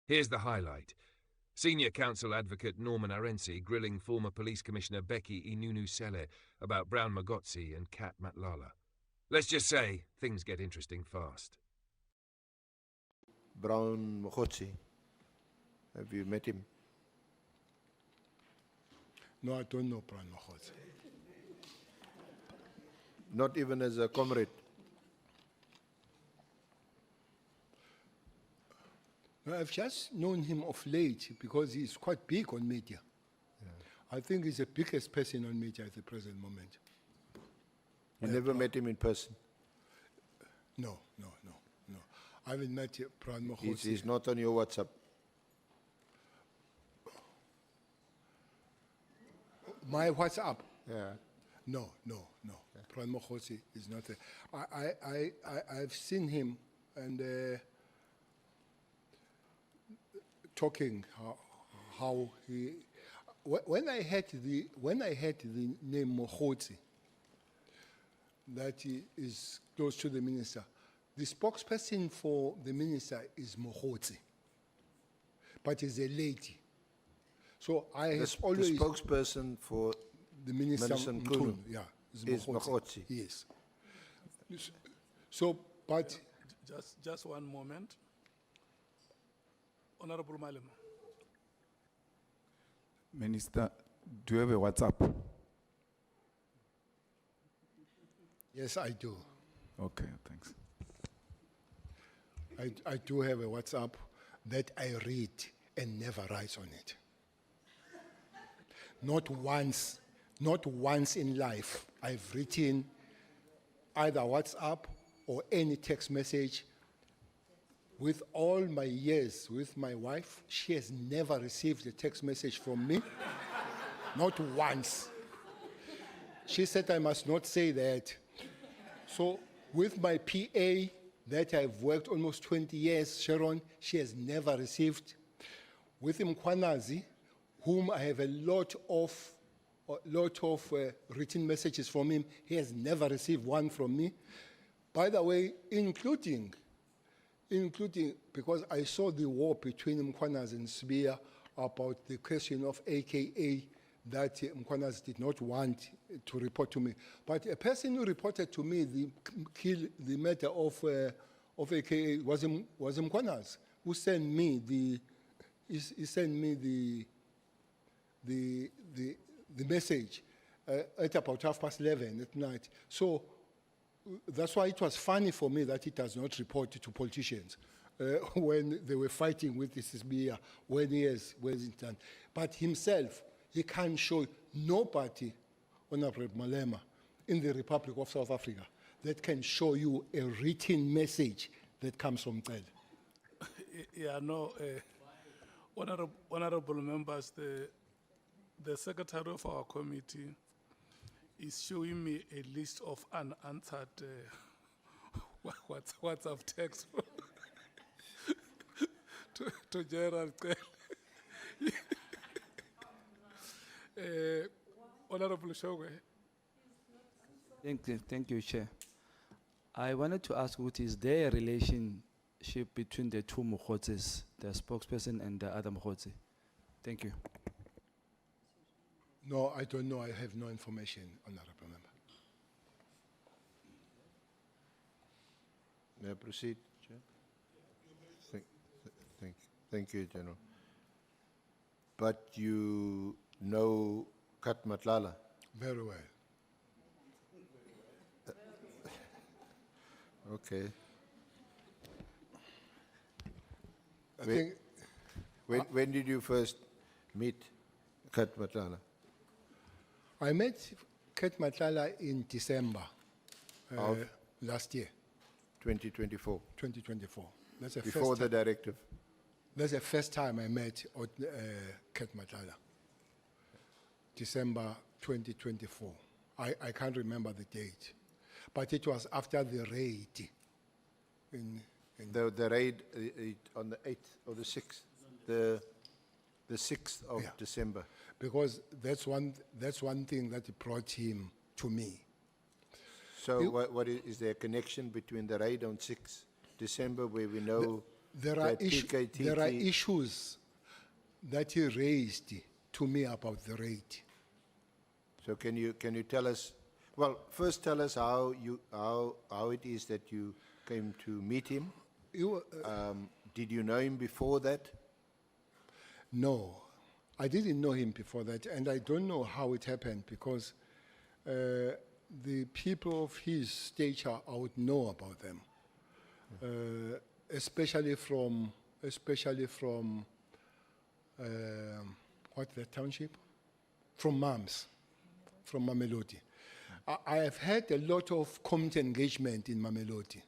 Here's the highlight. Senior Counsel Advocate Norman Arensi grilling former Police Commissioner Bheki Cele about Brown Mogotsi and Cat Matlala. Let's just say, things get interesting fast. Brown Mogotsi, have you met him? No, I don't know Brown Mogotsi. Not even as a comrade? No, I've just known him of late because he's quite big on media. I think he's the biggest person on media at the present moment. You never met him in person? No. I haven't met Brown Mogotsi. He's not on your WhatsApp? My WhatsApp? Yeah. No. Brown Mogotsi is not there. I've seen him and talking how he. When I had the name Mogotsi, that he is close to the minister, the spokesperson for the minister is Mogotsi, but is a lady. So I have always the spokesperson for the minister Nkulu is Mogotsi. Yes. So, but just one moment. Honorable Malema. Minister, do you have a WhatsApp? yes, I do. Okay, thanks. I do have a WhatsApp that I read and never write on it. Not once in life I've written either WhatsApp or any text message. With all my years with my wife, she has never received a text message from me. Not once. She said I must not say that. So with my PA that I've worked almost 20 years, Sharon, she has never received. With Mkwanazi, whom I have a lot of written messages from him, he has never received one from me. By the way, including because I saw the war between Mkwanazi and Sibia about the question of AKA that Mkwanazi did not want to report to me. But a person who reported to me the matter of AKA was Mkwanazi, who sent me the message at about 11:30 at night. So that's why it was funny for me that he does not report to politicians when they were fighting with this SBA, when he is done. But himself, he can't show nobody, Honorable Malema, in the Republic of South Africa that can show you a written message that comes from Cele. Yeah, no, honorable members, the secretary of our committee is showing me a list of unanswered WhatsApp text to General Khumalo. Honorable Shogwe. Thank you, Chair. I wanted to ask, what is there a relationship between the two Mogotsis, the spokesperson and the other Mogotsi? Thank you. No, I don't know. I have no information, Honorable Member. May I proceed, Chair? Thank you, General. But you know Cat Matlala? Very well. Okay. I think When did you first meet Cat Matlala? I met Cat Matlala in December Of? last year, 2024, 2024. That's the before first the directive. That's the first time I met Cat Matlala. December 2024. I can't remember the date, but it was after the raid. The raid on the 8th or the 6th, the 6th of Yeah. December. Because that's one thing that brought him to me. So what is there a connection between the raid on 6th December where we know There are, that PKTT there are issues that he raised to me about the rate. So can you tell us, well, first tell us how it is that you came to meet him? Did you know him before that? No, I didn't know him before that, and I don't know how it happened because the people of his stature, I would know about them, especially from what the township? From MAMS, from Mamelodi. I have had a lot of community engagement in Mamelodi,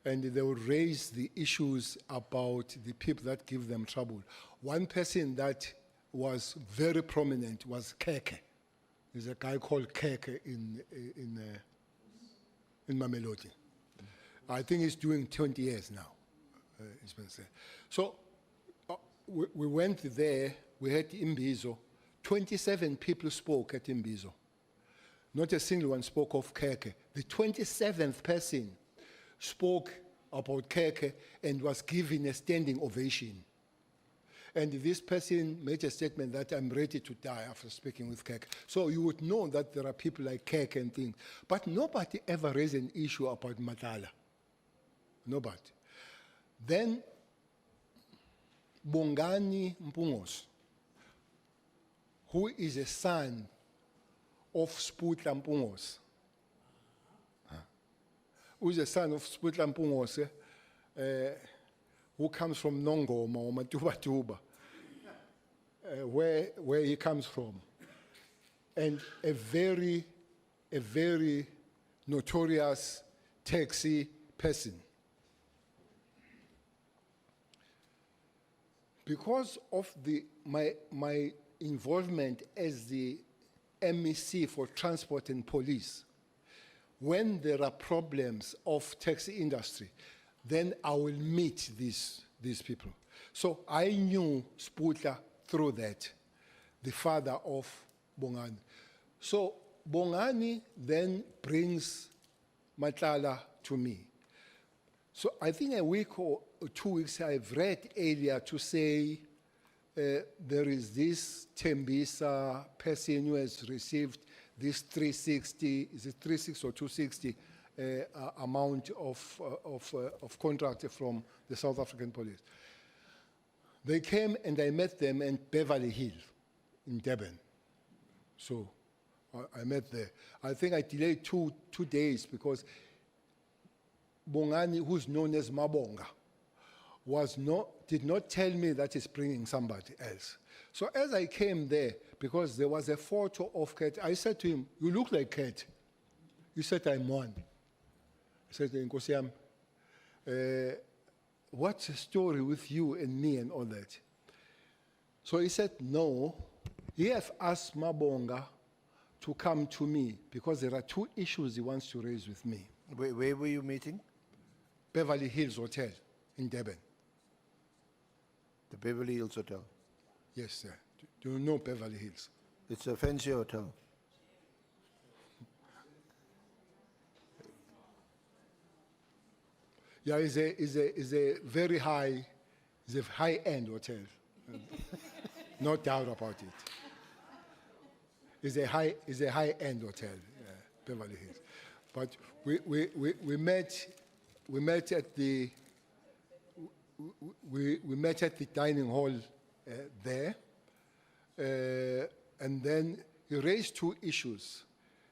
and they will raise the issues about the people that give them trouble. One person that was very prominent was Keke. There's a guy called Keke in Mamelodi. I think he's doing 20 years now, it's been said. So we went there, we had Imbizo. 27 people spoke at Imbizo. Not a single one spoke of Keke. The 27th person spoke about Keke and was given a standing ovation. And this person made a statement that I'm ready to die after speaking with Keke. So you would know that there are people like Keke and things. But nobody ever raised an issue about Matlala. Nobody. Then Bongani Mpungos, who is a son of Sputla Mpungos, who is a son of Sputla Mpungos, who comes from Nongoma or Matuba, where he comes from, and a very notorious taxi person. Because of my involvement as the MEC for Transport and Police, when there are problems of taxi industry, then I will meet these people. So I knew Sputla through that, the father of Bongani. So Bongani then brings Matlala to me. So I think a week or 2 weeks I've read earlier to say there is this Tembisa person who has received this 360, is it 360 or 260 amount of contract from the South African police. They came and I met them in Beverly Hill in Durban. So I met there. I think I delayed two days because Bongani, who's known as Mabonga, did not tell me that he's bringing somebody else. So as I came there, because there was a photo of Cat, I said to him, "You look like Cat." He said, "I'm one." I said, "Nkosiam, what's the story with you and me and all that?" So he said, "No, he have asked Mabonga to come to me because there are 2 issues he wants to raise with me." Where were you meeting? Beverly Hills Hotel in Durban. The Beverly Hills Hotel. Yes, sir. Do you know Beverly Hills? It's a fancy hotel. Yeah, it's a very high, it's a high-end hotel. No doubt about it. It's a high-end hotel, Beverly Hills. But we met at the dining hall there, and then he raised 2 issues.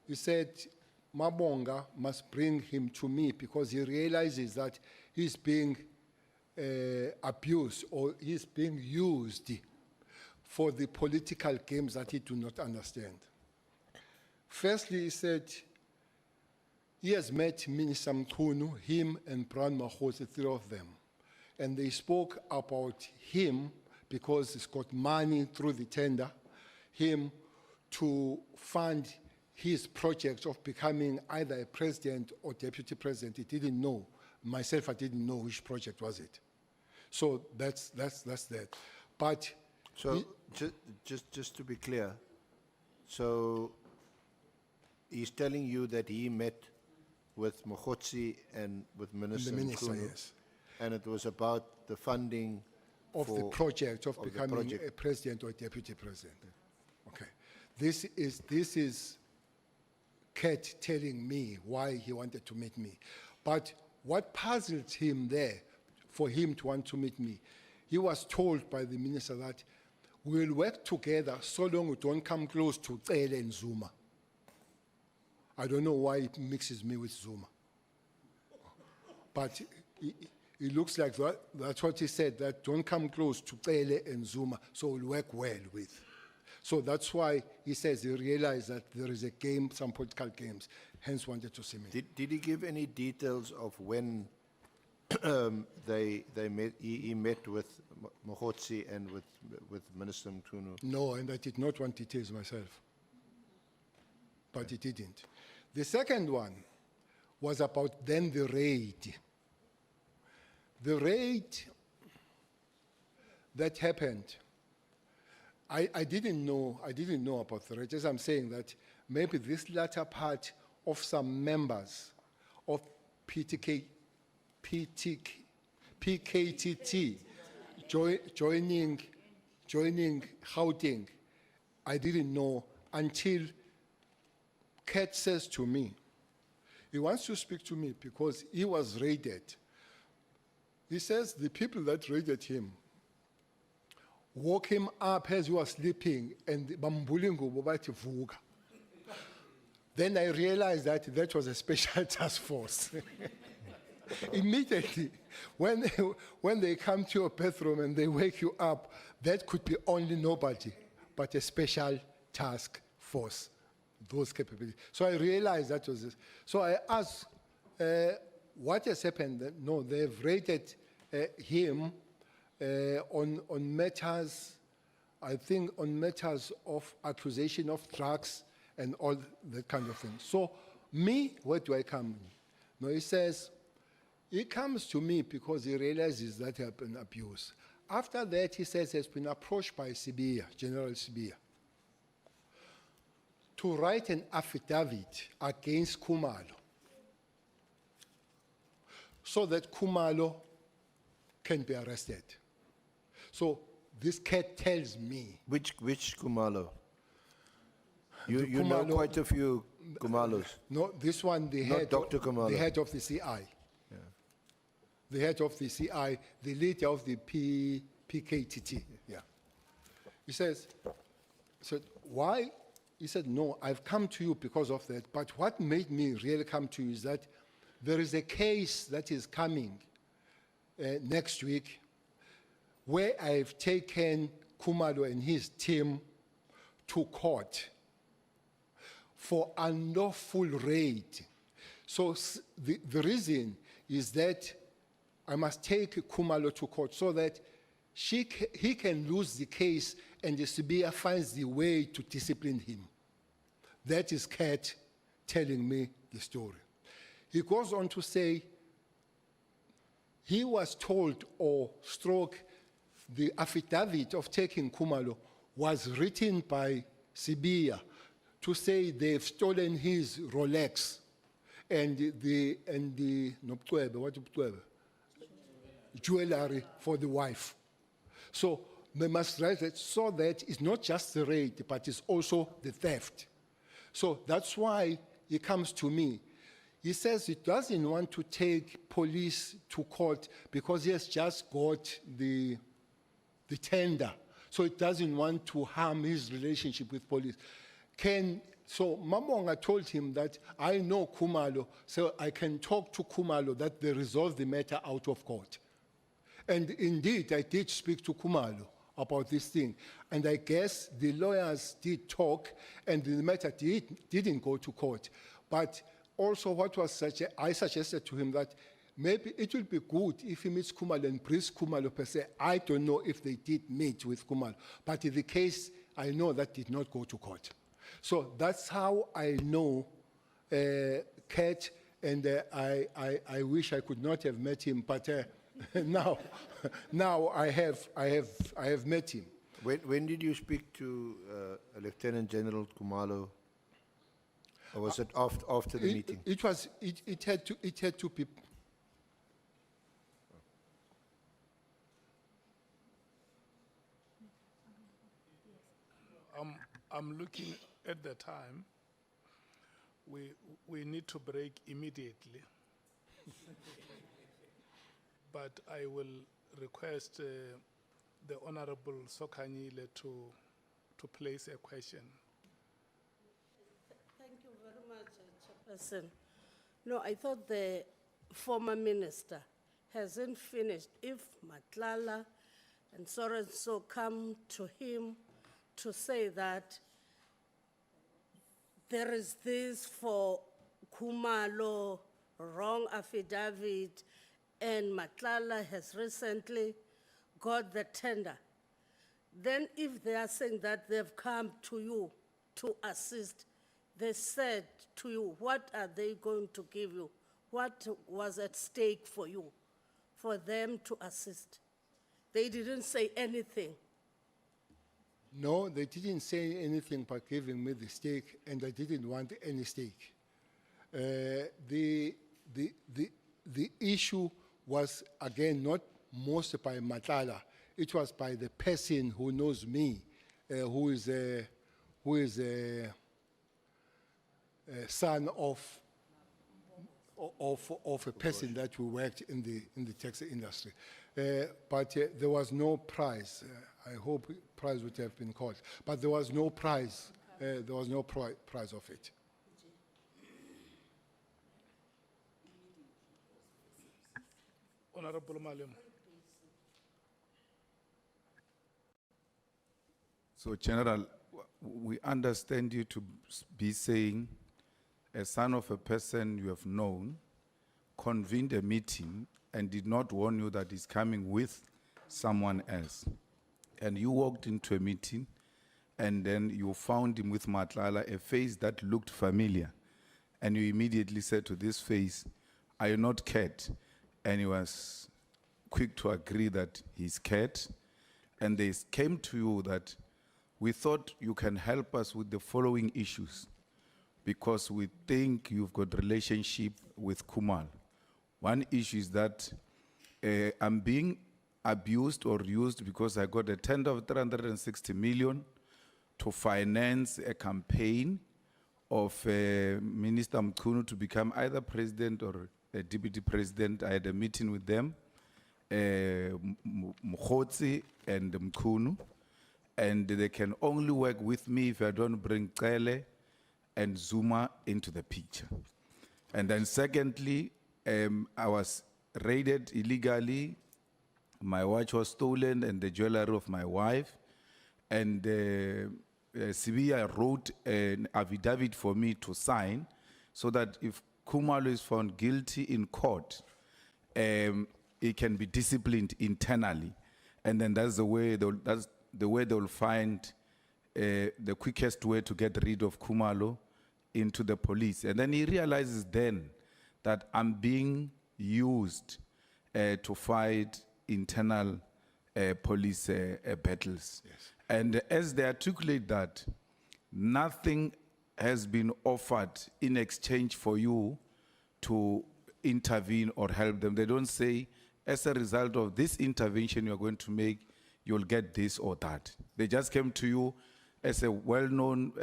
He said Mabonga must bring him to me because he realizes that he's being abused or he's being used for the political games that he do not understand. Firstly, he said he has met Minister Mkhunu, him and Brown Mogotsi, 3 of them. And they spoke about him because he's got money through the tender, him to fund his project of becoming either a president or deputy president. He didn't know. Myself, I didn't know which project was it. So that's that. But so just to be clear, so he's telling you that he met with Mogotsi and with Minister the minister, Mkhunu, yes. and it was about the funding of the for- project of of the becoming project. a president or deputy president. Okay. This is Cat telling me why he wanted to meet me. But what puzzled him there, for him to want to meet me, he was told by the minister that we'll work together so long we don't come close to Cele and Zuma. I don't know why it mixes me with Zuma. But it looks like that's what he said, that don't come close to Cele and Zuma, so we'll work well with. So that's why he says he realized that there is a game, some political games, hence wanted to see me. Did he give any details of when they met? He met with Mogotsi and with Minister Mtunu. No, and I did not want details myself. But he didn't. The second one was about then the raid. The raid that happened, I didn't know about the raid. As I'm saying that maybe this latter part of some members of PKTT joining Gauteng, I didn't know until Cat says to me, he wants to speak to me because he was raided. He says the people that raided him woke him up as he was sleeping and bambulingo bobathi vuka. Then I realized that that was a special task force. Immediately, when they come to your bathroom and they wake you up, that could be only nobody but a special task force, those capabilities. So I realized that was this. So I asked, what has happened? No, they've raided him on matters, I think on matters of accusation of drugs and all that kind of thing. So me, where do I come in? No, he says, he comes to me because he realizes that he has been abused. After that, he says he has been approached by Sibia, General Sibia, to write an affidavit against Khumalo, so that Khumalo can be arrested. So this Cat tells me. Which Khumalo? You The know Khumalo- quite a few Khumalos. No, this one, the Not head, Dr. Khumalo. the head of the CI. The head of the CI, the leader of the PKTT. Yeah. He says, why? He said, no, I've come to you because of that. But what made me really come to you is that there is a case that is coming next week where I've taken Khumalo and his team to court for unlawful raid. So the reason is that I must take Khumalo to court so that he can lose the case and the Sibia finds the way to discipline him. That is Cat telling me the story. He goes on to say he was told or stroke the affidavit of taking Khumalo was written by Sibia to say they've stolen his Rolex and the nobutwebe, what ubutwebe? Jewelry for the wife. So they must write it so that it's not just the raid, but it's also the theft. So that's why he comes to me. He says he doesn't want to take police to court because he has just got the tender. So it doesn't want to harm his relationship with police. So Mamonga told him that I know Khumalo, so I can talk to Khumalo that they resolve the matter out of court. And indeed, I did speak to Khumalo about this thing. And I guess the lawyers did talk, and the matter didn't go to court. But also what was I suggested to him that maybe it would be good if he meets Khumalo and briefs Khumalo per se. I don't know if they did meet with Khumalo. But in the case, I know that did not go to court. So that's how I know Cat, and I wish I could not have met him, but now I have met him. When did you speak to Lieutenant General Khumalo? Or was it after the meeting? It had to be. I'm looking at the time. We need to break immediately. But I will request the Honorable Sokanyile to place a question. Thank you very much, Chairperson. No, I thought the former minister hasn't finished. If Matlala and so come to him to say that there is this for Khumalo, wrong affidavit, and Matlala has recently got the tender, then if they are saying that they've come to you to assist, they said to you, what are they going to give you? What was at stake for you, for them to assist? They didn't say anything. No, they didn't say anything by giving me the stake, and I didn't want any stake. The issue was, again, not most by Matlala. It was by the person who knows me, who is a son of a person that we worked in the taxi industry. But there was no prize. I hope prize would have been called, but there was no prize. There was no prize of it. Honorable Malem. So, General, we understand you to be saying a son of a person you have known convened a meeting and did not warn you that he's coming with someone else. And you walked into a meeting and then you found him with Matlala, a face that looked familiar. And you immediately said to this face, "Are you not Cat?" And he was quick to agree that he's Cat. And they came to you that we thought you can help us with the following issues because we think you've got relationship with Khumalo. One issue is that I'm being abused or used because I got a tender of 360 million to finance a campaign of Minister Mkhunu to become either president or a deputy president. I had a meeting with them, Mogotsi and Mkhunu, and they can only work with me if I don't bring Cele and Zuma into the picture. And then secondly, I was raided illegally. My watch was stolen and the jewelry of my wife. And Sibia wrote an affidavit for me to sign so that if Khumalo is found guilty in court, he can be disciplined internally. And then that's the way they'll find the quickest way to get rid of Khumalo into the police. And then he realizes then that I'm being used to fight internal police battles. Yes. And as they articulate that, nothing has been offered in exchange for you to intervene or help them. They don't say, as a result of this intervention you're going to make, you'll get this or that. They just came to you as a well-known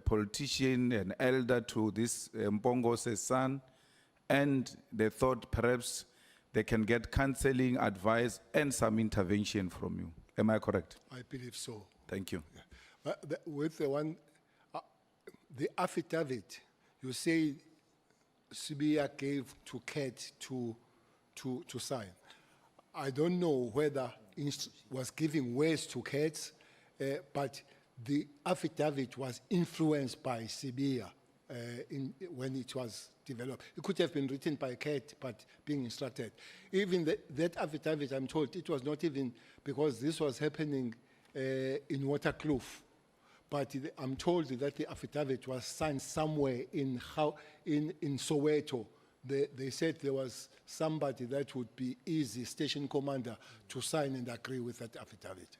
politician, an elder to this Mpongo's son, and they thought perhaps they can get counseling, advice, and some intervention from you. Am I correct? I believe so. Thank you. Yeah. With the one, the affidavit, you say Sibia gave to Cat to sign. I don't know whether was giving words to Cat, but the affidavit was influenced by Sibia when it was developed. It could have been written by Cat, but being instructed. Even that affidavit, I'm told, it was not even because this was happening in Waterkloof. But I'm told that the affidavit was signed somewhere in Soweto. They said there was somebody that would be easy, station commander, to sign and agree with that affidavit.